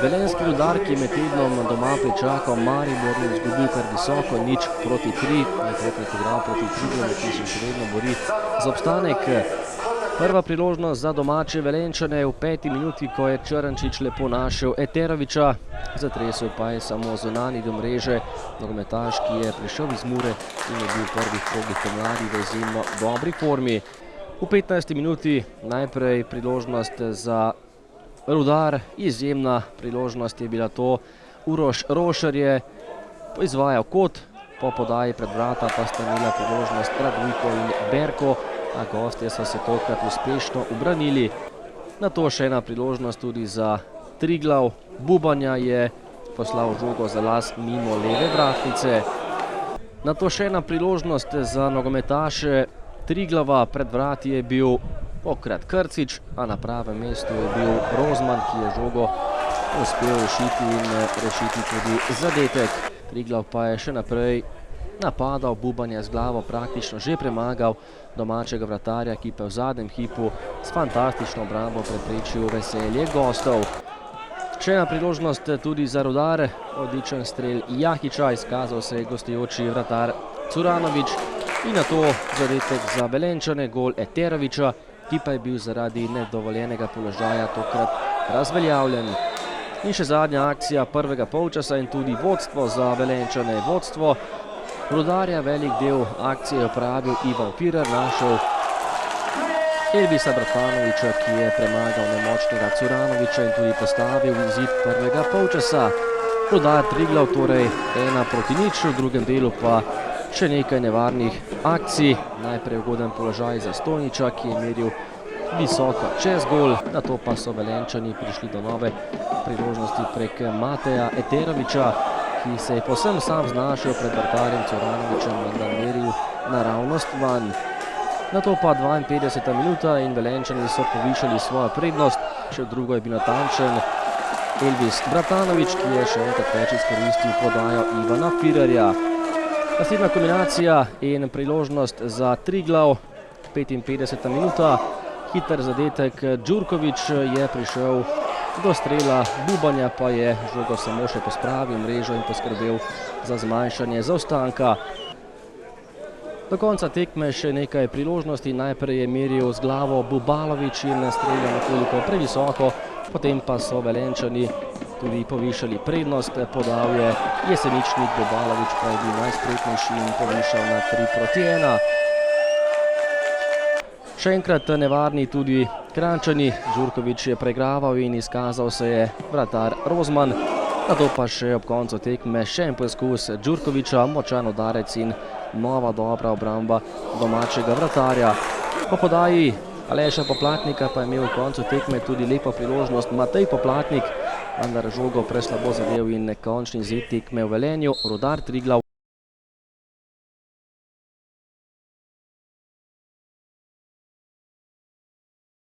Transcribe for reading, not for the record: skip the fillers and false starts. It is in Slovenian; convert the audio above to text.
Velenjski Rudar, ki je med tednom doma pričakal Maribor in izgubil kar visoko, 0-3, nekajkrat igral proti Triglavu, ki se še vedno bori za obstanek. Prva priložnost za domače Velenjčane v 5. minuti, ko je Črnčič lepo našel Eterovića, zatresel pa je samo zunanji do mreže. Nogometaš, ki je prišel iz Mure in je bil v prvih krogih pomladi v izjemno dobri formi. V 15. minuti najprej priložnost za Rudar, izjemna priložnost je bila to. Uroš Rošer je izvajal kot, po podaji pred vrata pa sta imela priložnost Radujko in Berko, a gostje so se tokrat uspešno ubranili. Nato še ena priložnost tudi za Triglav. Bubanja je poslal žogo za las mimo leve vratnice. Nato še ena priložnost za nogometaše Triglava. Pred vrati je bil pokrat Krcič, a na pravem mestu je bil Rozman, ki je žogo uspel rešiti in rešiti tudi zadetek. Triglav pa je še naprej napadal, Bubanja z glavo praktično že premagal domačega vratarja, ki pa je v zadnjem hipu s fantastično obrambo preprečil veselje gostov. Še ena priložnost tudi za Rudar, odličen strel Jahića, izkazal se je gostujoči vratar Curanović in nato zadetek za Velenjčane, gol Eterovića, ki pa je bil zaradi nedovoljenega položaja tokrat razveljavljen. In še zadnja akcija prvega polčasa in tudi vodstvo za Velenjčane. Vodstvo Rudarja velik del akcije je opravil Ivan Firer, našel Elvisa Bratanovića, ki je premagal nemočnega Curanovića in tudi postavil izid prvega polčasa. Rudar Triglav torej 1-0, v drugem delu pa še nekaj nevarnih akcij. Najprej ugoden položaj za Stojniča, ki je meril visoko čez gol, nato pa so Velenjčani prišli do nove priložnosti prek Mateja Eterovića, ki se je povsem sam znašel pred vratarjem Curanovićem in meril naravnost vanj. Nato pa 52. minuta in Velenjčani so povišali svojo prednost, še v drugo je bil natančen Elvis Bratanović, ki je še enkrat več izkoristil podajo Ivana Firerja. Naslednja kombinacija in priložnost za Triglav, 55. minuta, hiter zadetek Đurković je prišel do strela, Bubanja pa je žogo samo še pospravil mrežo in poskrbel za zmanjšanje zaostanka. Do konca tekme še nekaj priložnosti, najprej je meril z glavo Bubalović in streljal nekoliko previsoko, potem pa so Velenjčani tudi povišali prednost, podal je Jeseničnik, Bubalović pa je bil najspretnejši in povišal na 3-1. Še enkrat nevarni tudi Kranjčani, Đurković je preigraval in izkazal se je vratar Rozman. Nato pa še ob koncu tekme še en poskus Đurkovića, močan udarec in nova dobra obramba domačega vratarja. Po podaji Aleša Poplatnika pa je imel v koncu tekme tudi lepo priložnost Matej Poplatnik, vendar žogo preslabo zadev in končni izid tekme v Velenju. Rudar Triglav